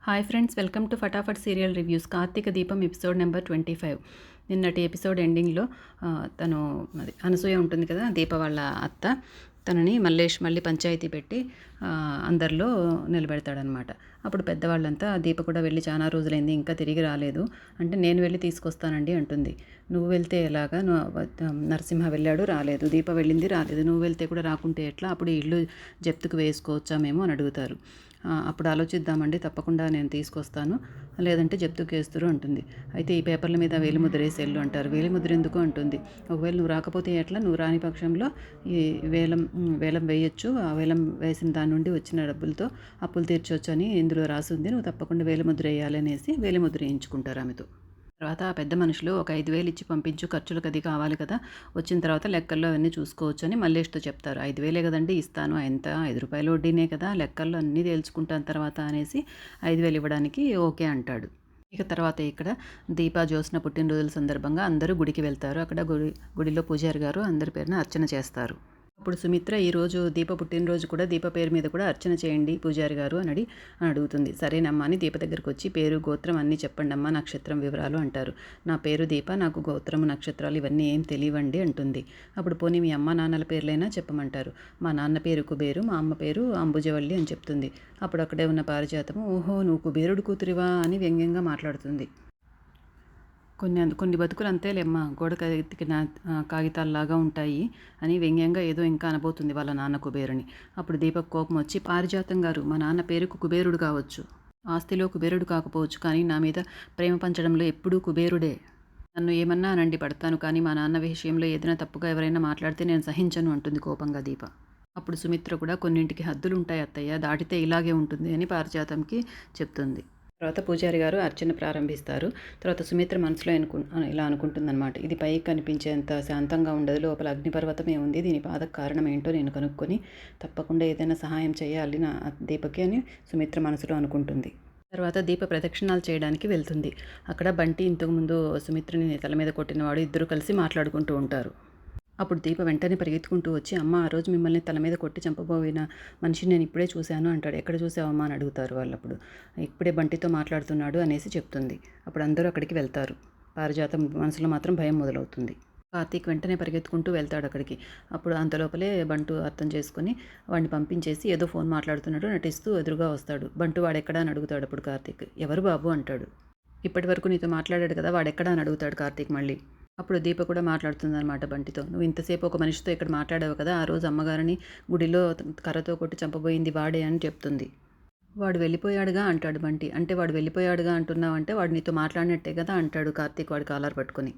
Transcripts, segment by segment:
Hi friends, welcome to Fatafat serial reviews. Karthika Deepam episode number 25. నిన్నటి episode ఎండింగ్లో తను అనసూయ ఉంటుంది కదా, దీప వాళ్ళ అత్త, తనని మళ్ళీ పంచాయతీ పెట్టి అందరిలో నిలబెడతాడనమాట. అప్పుడు పెద్దవాళ్ళంతా దీప కూడా వెళ్ళి చాలా రోజులైంది ఇంకా తిరిగి రాలేదు అంటే, నేను వెళ్ళి తీసుకొస్తానండి అంటుంది. నువ్వు వెళ్తే ఎలాగా, నరసింహ వెళ్ళాడు రాలేదు, దీప వెళ్ళింది రాలేదు, నువ్వు వెళ్తే కూడా రాకుంటే ఎట్లా, అప్పుడు ఇల్లు జప్తుకు వేసుకోవచ్చా మేము అని అడుగుతారు. అప్పుడు ఆలోచిద్దామండి, తప్పకుండా నేను తీసుకొస్తాను, లేదంటే జప్తుకు వేస్తురు అంటుంది. అయితే ఈ పేపర్ల మీద వేలిముద్రేసి వెళ్ళు అంటారు. వేలిముద్ర ఎందుకు అంటుంది. ఒకవేళ నువ్వు రాకపోతే ఎట్లా, నువ్వు రాని పక్షంలో ఈ వేలం వేయచ్చు, ఆ వేలం వేసిన దాని నుండి వచ్చిన డబ్బులతో అప్పులు తీర్చొచ్చు అని ఇందులో రాసింది, నువ్వు తప్పకుండా వేలిముద్ర వేయాలి అనేసి వేలిముద్ర వేయించుకుంటారు ఆమెతో. తర్వాత ఆ పెద్ద మనుషులు ఒక 5,000 ఇచ్చి పంపించు, ఖర్చులకు అది కావాలి కదా, వచ్చిన తర్వాత లెక్కల్లో అవన్నీ చూసుకోవచ్చు అని మల్లేష్తో చెప్తారు. 5,000 కదండి ఇస్తాను, ఎంత 5 రూపాయలు వడ్డీనే కదా, లెక్కల్లో అన్నీ తేల్చుకుంటాను తర్వాత అనేసి 5,000 ఇవ్వడానికి ఓకే అంటాడు. ఇక తర్వాత ఇక్కడ దీపా జ్యోత్స్న పుట్టినరోజుల సందర్భంగా అందరూ గుడికి వెళ్తారు. అక్కడ గుడిలో పూజారి గారు అందరి పేరున అర్చన చేస్తారు. అప్పుడు సుమిత్ర, ఈరోజు దీప పుట్టినరోజు కూడా దీప పేరు మీద కూడా అర్చన చేయండి పూజారి గారు అని అడుగుతుంది. సరేనమ్మా అని దీప దగ్గరకు వచ్చి, పేరు గోత్రం అన్నీ చెప్పండి అమ్మా, నక్షత్రం వివరాలు అంటారు. నా పేరు దీప, నాకు గోత్రం నక్షత్రాలు ఇవన్నీ ఏం తెలియవండి అంటుంది. అప్పుడు పోనీ మీ అమ్మ నాన్నల పేర్లైనా చెప్పమంటారు. మా నాన్న పేరు కుబేరు, మా అమ్మ పేరు అంబుజవల్లి అని చెప్తుంది. అప్పుడు అక్కడే ఉన్న పారిజాతము, ఓహో నువ్వు కుబేరుడు కూతురివా అని వ్యంగ్యంగా మాట్లాడుతుంది. కొన్ని బతుకులు అంతేలేమ్మా, గోడకు ఎతికిన కాగితాల్లాగా ఉంటాయి అని వ్యంగ్యంగా ఏదో ఇంకా అనబోతుంది వాళ్ళ నాన్న కుబేరుని. అప్పుడు దీపక్ కోపం వచ్చి, పారిజాతం గారు, మా నాన్న పేరుకు కుబేరుడు కావచ్చు, ఆస్తిలో కుబేరుడు కాకపోవచ్చు, కానీ నా మీద ప్రేమ పంచడంలో ఎప్పుడూ కుబేరుడే. నన్ను ఏమన్నా అనండి పడతాను, కానీ మా నాన్న విషయంలో ఏదైనా తప్పుగా ఎవరైనా మాట్లాడితే నేను సహించను అంటుంది కోపంగా దీప. అప్పుడు సుమిత్ర కూడా, కొన్నింటికి హద్దులు ఉంటాయి అత్తయ్య, దాటితే ఇలాగే ఉంటుంది అని పారిజాతంకి చెప్తుంది. తర్వాత పూజారి గారు అర్చన ప్రారంభిస్తారు. తర్వాత సుమిత్ర మనసులో ఇలా అనుకుంటుందన్నమాట, ఇది పైకి కనిపించేంత శాంతంగా ఉండదు, లోపల అగ్నిపర్వతమే ఉంది, దీని బాధకు కారణం ఏంటో నేను కనుక్కొని తప్పకుండా ఏదైనా సహాయం చేయాలి నా దీపకి అని సుమిత్ర మనసులో అనుకుంటుంది. తర్వాత దీప ప్రదక్షిణాలు చేయడానికి వెళ్తుంది. అక్కడ బంటి ఇంతకుముందు సుమిత్రని తల మీద కొట్టినవాడు ఇద్దరు కలిసి మాట్లాడుకుంటూ ఉంటారు. అప్పుడు దీప వెంటనే పరిగెత్తుకుంటూ వచ్చి, అమ్మ ఆ రోజు మిమ్మల్ని తల మీద కొట్టి చంపబోయిన మనిషిని నేను ఇప్పుడే చూశాను అంటాడు. ఎక్కడ చూసావమ్మా అని అడుగుతారు వాళ్ళప్పుడు. ఇప్పుడే బంటితో మాట్లాడుతున్నాడు అనేసి చెప్తుంది. అప్పుడు అందరూ అక్కడికి వెళ్తారు. పారిజాతం మనసులో మాత్రం భయం మొదలవుతుంది. కార్తీక్ వెంటనే పరిగెత్తుకుంటూ వెళ్తాడు అక్కడికి. అప్పుడు అంతలోపలే బంటు అర్థం చేసుకుని వాడిని పంపించేసి ఏదో ఫోన్ మాట్లాడుతున్నాడు నటిస్తూ ఎదురుగా వస్తాడు. బంటు వాడెక్కడా అని అడుగుతాడు. అప్పుడు కార్తీక్, ఎవరు బాబు అంటాడు. ఇప్పటి వరకు నీతో మాట్లాడాడు కదా, వాడెక్కడా అని అడుగుతాడు కార్తీక్ మళ్ళీ. అప్పుడు దీప కూడా మాట్లాడుతుందన్నమాట బంటితో, నువ్వు ఇంతసేపు ఒక మనిషితో ఇక్కడ మాట్లాడావు కదా, ఆ రోజు అమ్మగారిని గుడిలో కర్రతో కొట్టి చంపబోయింది వాడే అని చెప్తుంది. వాడు వెళ్ళిపోయాడుగా అంటాడు బంటి. అంటే వాడు వెళ్ళిపోయాడుగా అంటున్నావంటే వాడు నీతో మాట్లాడినట్టే కదా అంటాడు కార్తీక్ వాడి కాలర్ పట్టుకొని.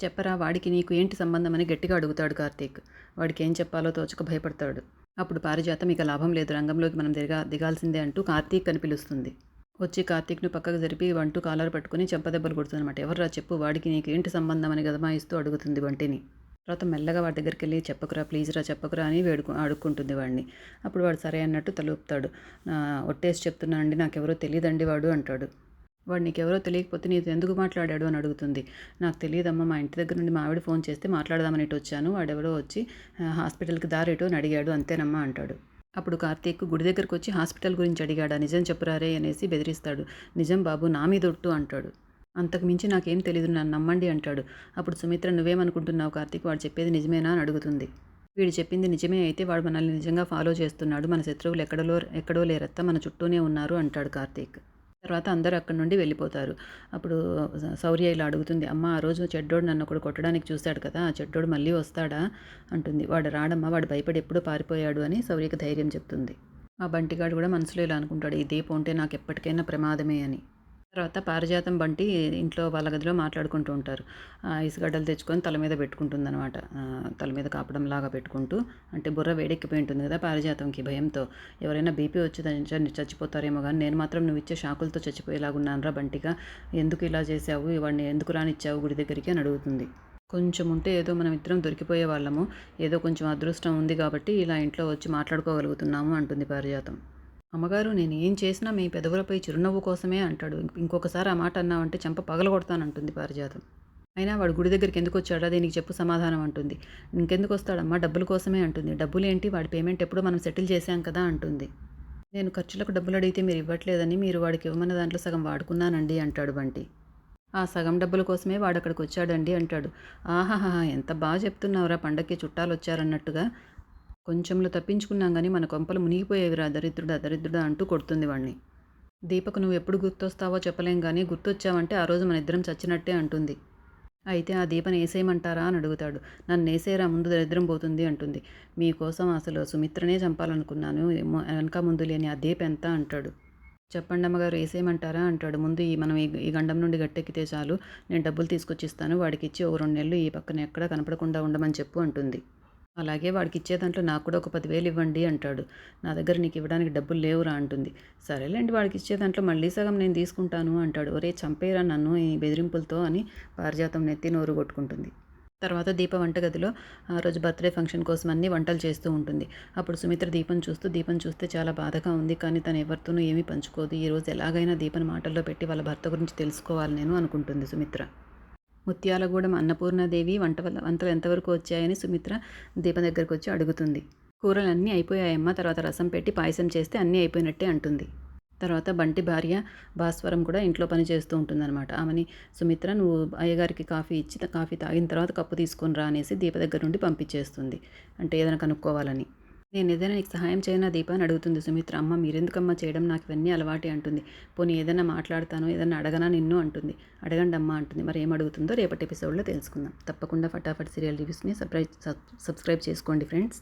చెప్పరా వాడికి నీకు ఏంటి సంబంధం అని గట్టిగా అడుగుతాడు కార్తీక్. వాడికి ఏం చెప్పాలో తోచక భయపడతాడు. అప్పుడు పారిజాతం, ఇక లాభం లేదు, రంగంలోకి మనం దిగాల్సిందే అంటూ కార్తీక్ అని పిలుస్తుంది. వచ్చి కార్తీక్ను పక్కకు జరిపి బంటు కాలర్ పట్టుకుని చెంపదెబ్బలు కొడుతుందన్నమాట. ఎవర్రా చెప్పు, వాడికి నీకు ఏంటి సంబంధం అని గదమాయిస్తూ అడుగుతుంది బంటిని. తర్వాత మెల్లగా వాడి దగ్గరికి వెళ్ళి, చెప్పకురా ప్లీజ్ రా చెప్పకురా అని అడుక్కుంటుంది వాడిని. అప్పుడు వాడు సరే అన్నట్టు తలుపుతాడు. ఒట్టేసి చెప్తున్నానండి, నాకెవరో తెలియదండి వాడు అంటాడు. వాడు నీకెవరో తెలియకపోతే నీతో ఎందుకు మాట్లాడాడు అని అడుగుతుంది. నాకు తెలియదమ్మా, మా ఇంటి దగ్గర నుండి మా ఆవిడ ఫోన్ చేస్తే మాట్లాడదామని ఇటు వచ్చాను, వాడెవరో వచ్చి హాస్పిటల్కి దారేటో అని అడిగాడు, అంతేనమ్మా అంటాడు. అప్పుడు కార్తీక్ గుడి దగ్గరకు వచ్చి హాస్పిటల్ గురించి అడిగాడా, నిజం చెప్పురారే అనేసి బెదిరిస్తాడు. నిజం బాబు, నా మీదొట్టు అంటాడు. అంతకు మించి నాకేం తెలీదు, నన్ను నమ్మండి అంటాడు. అప్పుడు సుమిత్ర, నువ్వేమనుకుంటున్నావు కార్తీక్, వాడు చెప్పేది నిజమేనా అని అడుగుతుంది. వీడు చెప్పింది నిజమే అయితే వాడు మనల్ని నిజంగా ఫాలో చేస్తున్నాడు, మన శత్రువులు ఎక్కడో లేరత్తా, మన చుట్టూనే ఉన్నారు అంటాడు కార్తీక్. తర్వాత అందరూ అక్కడి నుండి వెళ్ళిపోతారు. అప్పుడు శౌర్య ఇలా అడుగుతుంది, అమ్మ ఆ రోజు చెడ్డోడు నన్ను ఒకడు కొట్టడానికి చూశాడు కదా, ఆ చెడ్డోడు మళ్ళీ వస్తాడా అంటుంది. వాడు రాడమ్మా, వాడు భయపడి ఎప్పుడూ పారిపోయాడు అని శౌర్యకి ధైర్యం చెప్తుంది. ఆ బంటిగాడు కూడా మనసులో ఇలా అనుకుంటాడు, ఈ దీపం ఉంటే నాకు ఎప్పటికైనా ప్రమాదమే అని. తర్వాత పారిజాతం బంటి ఇంట్లో వాళ్ళ గదిలో మాట్లాడుకుంటూ ఉంటారు. ఇసుగడ్డలు తెచ్చుకొని తల మీద పెట్టుకుంటుందన్నమాట. తల మీద కాపడంలాగా పెట్టుకుంటూ, అంటే బుర్ర వేడెక్కిపోయి ఉంటుంది కదా పారిజాతంకి భయంతో. ఎవరైనా బీపీ వచ్చి చచ్చిపోతారేమో కానీ నేను మాత్రం నువ్వు ఇచ్చే షాకులతో చచ్చిపోయేలాగున్నానరా బంటిగా, ఎందుకు ఇలా చేసావు, వాడిని ఎందుకు రానిచ్చావు గుడి దగ్గరికి అని అడుగుతుంది. కొంచెం ఉంటే ఏదో మనం ఇద్దరం దొరికిపోయే వాళ్ళము, ఏదో కొంచెం అదృష్టం ఉంది కాబట్టి ఇలా ఇంట్లో వచ్చి మాట్లాడుకోగలుగుతున్నాము అంటుంది పారిజాతం. అమ్మగారు, నేను ఏం చేసినా మీ పెదవులపై చిరునవ్వు కోసమే అంటాడు. ఇంకొకసారి ఆ మాట అన్నావంటే చెంప పగలగొడతానంటుంది పారిజాతం. అయినా వాడు గుడి దగ్గరికి ఎందుకు వచ్చాడా, దీనికి చెప్పు సమాధానం అంటుంది. ఇంకెందుకు వస్తాడమ్మా, డబ్బుల కోసమే అంటుంది. డబ్బులేంటి, వాడి పేమెంట్ ఎప్పుడో మనం సెటిల్ చేశాం కదా అంటుంది. నేను ఖర్చులకు డబ్బులు అడిగితే మీరు ఇవ్వట్లేదని మీరు వాడికి ఇవ్వమన్న దాంట్లో సగం వాడుకున్నానండి అంటాడు బంటి. ఆ సగం డబ్బుల కోసమే వాడక్కడికి వచ్చాడండి అంటాడు. ఆహాహా! ఎంత బాగా చెప్తున్నావురా పండక్కి చుట్టాలొచ్చారన్నట్టుగా. కొంచెంలో తప్పించుకున్నాం గానీ మన కొంపలు మునిగిపోయేవిరా దరిద్రుడా దరిద్రుడా అంటూ కొడుతుంది వాణ్ణి. దీపకు నువ్వెప్పుడు గుర్తొస్తావో చెప్పలేం గానీ గుర్తొచ్చావంటే ఆ రోజు మనిద్దరం చచ్చినట్టే అంటుంది. అయితే ఆ దీపని ఏసేయమంటారా అని అడుగుతాడు. నన్నేసేయరా ముందు దరిద్రం పోతుంది అంటుంది. మీకోసం అసలు సుమిత్రనే చంపాలనుకున్నాను. వెనక ముందు లేని ఆ దీప ఎంత అంటాడు. చెప్పండి అమ్మగారు ఏసేయమంటారా అంటాడు. ముందు మనం ఈ గండం నుండి గట్టెక్కితే చాలు. నేను డబ్బులు తీసుకొచ్చిస్తాను. వాడికిచ్చి ఒక 2 నెలలు ఈ పక్కన ఎక్కడా కనపడకుండా ఉండమని చెప్పు అంటుంది. అలాగే వాడికిచ్చే దాంట్లో నాకు కూడా ఒక 10,000 ఇవ్వండి అంటాడు. నా దగ్గర నీకు ఇవ్వడానికి డబ్బులు లేవురా అంటుంది. సరేలేండి వాడికిచ్చే దాంట్లో మళ్ళీ సగం నేను తీసుకుంటాను అంటాడు. ఒరేయ్ చంపేయరా నన్ను ఈ బెదిరింపులతో అని పారిజాతం నెత్తి నోరు కొట్టుకుంటుంది. తర్వాత దీప వంటగదిలో ఆ రోజు బర్త్డే ఫంక్షన్ కోసం అన్ని వంటలు చేస్తూ ఉంటుంది. అప్పుడు సుమిత్ర దీపం చూస్తే చాలా బాధగా ఉంది. కానీ తను ఎవరితోనూ ఏమీ పంచుకోదు. ఈరోజు ఎలాగైనా దీపని మాటల్లో పెట్టి వాళ్ళ భర్త గురించి తెలుసుకోవాలి నేను అనుకుంటుంది సుమిత్ర. ముత్యాలగూడెం అన్నపూర్ణాదేవి వంటలు ఎంతవరకు వచ్చాయని సుమిత్ర దీప దగ్గరకు వచ్చి అడుగుతుంది. కూరలన్నీ అయిపోయాయమ్మా, తర్వాత రసం పెట్టి పాయసం చేస్తే అన్నీ అయిపోయినట్టే అంటుంది. తర్వాత బంటి భార్య భాస్వరం కూడా ఇంట్లో పని చేస్తూ ఉంటుందన్నమాట. ఆమెని సుమిత్ర నువ్వు అయ్యగారికి కాఫీ ఇచ్చి కాఫీ తాగిన తర్వాత కప్పు తీసుకొని రా అనేసి దీప దగ్గర నుండి పంపించేస్తుంది. అంటే ఏదైనా కనుక్కోవాలని. నేను ఏదైనా నీకు సహాయం చేయనా దీప అని అడుగుతుంది సుమిత్ర. అమ్మ మీరెందుకమ్మా చేయడం, నాకు ఇవన్నీ అలవాటే అంటుంది. పోనీ ఏదైనా మాట్లాడతాను, ఏదైనా అడగనా నిన్ను అంటుంది. అడగండి అమ్మా అంటుంది. మరి ఏం అడుగుతుందో రేపటి ఎపిసోడ్లో తెలుసుకుందాం. తప్పకుండా ఫటాఫట్ సీరియల్ రివ్యూస్ని సబ్స్క్రైబ్ చేసుకోండి ఫ్రెండ్స్.